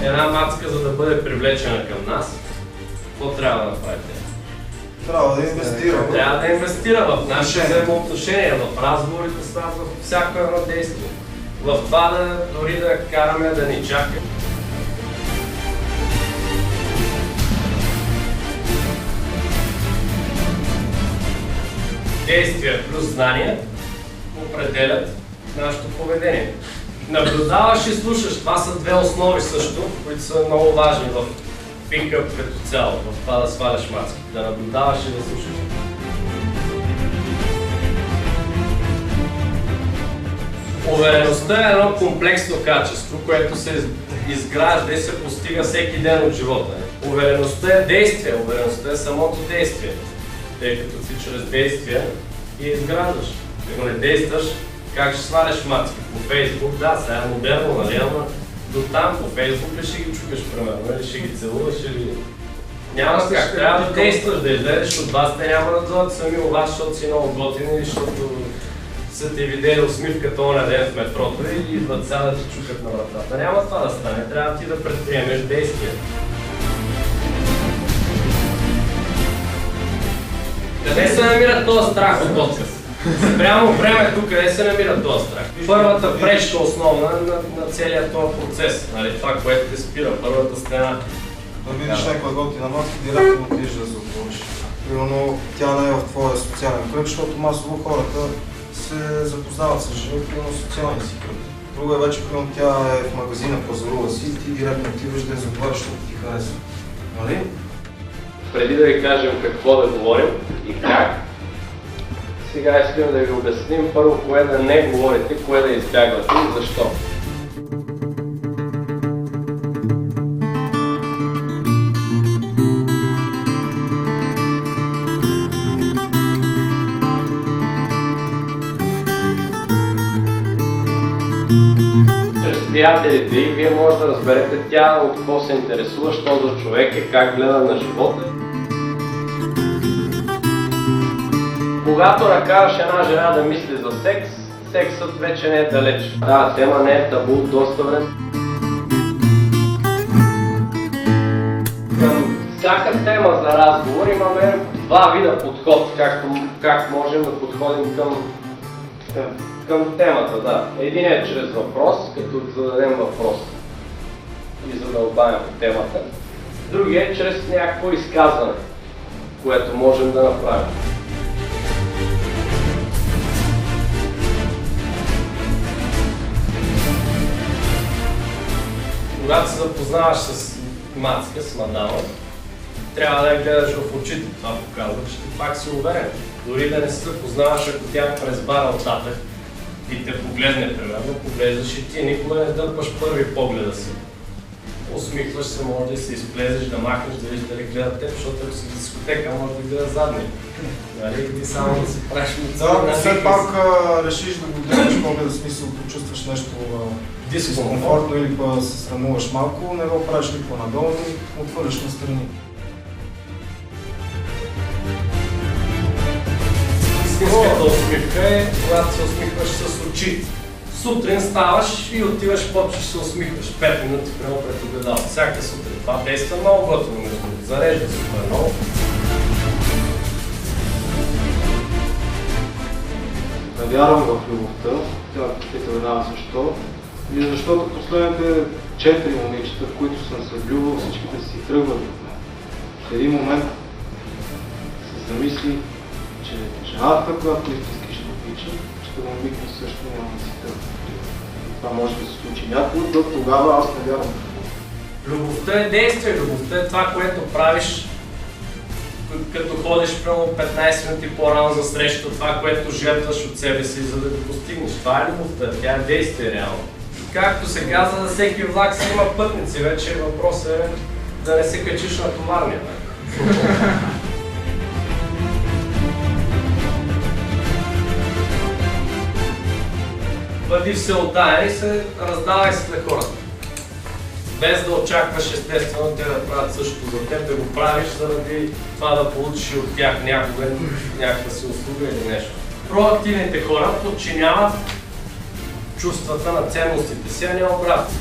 Една мацка, за да бъде привлечена към нас, какво трябва да направите? Трябва да инвестира. Трябва да инвестира в нашите взаимоотношения, в разговорите с нас, в всяко едно действие. В това дори да караме да ни чака. Действия плюс знания определят нашето поведение. Наблюдаваш и слушаш. Това са две основи също, които са много важни в пикъп като цяло, в това да сваляш маски. Да наблюдаваш и да слушаш. Увереността е едно комплексно качество, което се изгражда и се постига всеки ден от живота. Увереността е действие, увереността е самото действие, тъй като ти чрез действие и изграждаш. Ако не действаш, как ще сваляш мацки? По Фейсбук, да, сега е модерно, нали, ама до там по Фейсбук ли ще ги чукаш, примерно, или ще ги целуваш, или... Няма как, трябва да действаш, да излезеш от вас, те няма да дойдат сами у вас, защото си много готини, или защото са ти видели усмивката оня ден в метрото и идват сега да ти чукат на вратата. Няма това да стане, трябва ти да предприемеш действия. Къде се намира този страх от отказ? Прямо времето, къде се намира този страх? Първата пречка основна на целият този процес, нали? Това, което те спира, първата стена. Да видиш някой готина маска, директно отидеш да се отвориш. Примерно тя не е в твоя социален кръг, защото масово хората се запознават с живота на социалния си кръг. Друга е вече, примерно тя е в магазина, пазарува си и ти директно отиваш да я затвориш, защото ти харесва. Нали? Преди да ви кажем какво да говорим и как, сега искам да ви обясним първо кое да не говорите, кое да избягвате и защо. Чрез приятелите и вие може да разберете тя от какво се интересува, що за човек е, как гледа на живота. Когато накараш една жена да мисли за секс, сексът вече не е далеч. Да, тема не е табу доста време. Към всяка тема за разговор имаме два вида подход, как можем да подходим към темата. Да. Един е чрез въпрос, като зададем въпрос и задълбаем темата. Другия е чрез някакво изказване, което можем да направим. Когато се запознаваш с мацка, с мадама, трябва да я гледаш в очите. Това показва, че ти пак си уверен. Дори да не се запознаваш, ако тя през бара оттатък и те погледне, примерно, поглеждаш и ти. Никога не дърпаш първи погледа си. Усмихваш се, може да се изплезеш, да махнеш, да видиш дали гледат теб, защото ако си в дискотека, може да гледа задни. Нали? Ти само да си правиш лица. Да, все пак решиш да го гледаш погледа, смисъл, почувстваш нещо дискомфортно или па се срамуваш малко, не го правиш никога надолу и отвърляш настрани. Истинската усмивка е, когато се усмихваш с очи. Сутрин ставаш и отиваш, почваш се усмихваш 5 минути прямо пред огледало. Всяка сутрин. Това действа много готино между другото. Зарежда супер много. Да вярвам в любовта, тя пита веднага защо. И защото последните 4 момичета, в които съм се влюбвал, всичките си тръгват от мен. В един момент се замисли, че жената, която истински ще обича, ще го обикне също, няма да си тръгва. Това може да се случи някога, до тогава аз не вярвам. Любовта е действие, любовта е това, което правиш, като ходиш прямо 15 минути по-рано за среща, това, което жертваш от себе си, за да го постигнеш. Това е любовта, тя е действие реално. Както се казва, за всеки влак си има пътници, вече въпросът е да не се качиш на товарния. Бъди всеотдаен и се раздавай след хората. Без да очакваш естествено те да правят същото за теб, да го правиш заради това да получиш от тях някога някаква си услуга или нещо. Проактивните хора подчиняват чувствата на ценностите си, а не обратно.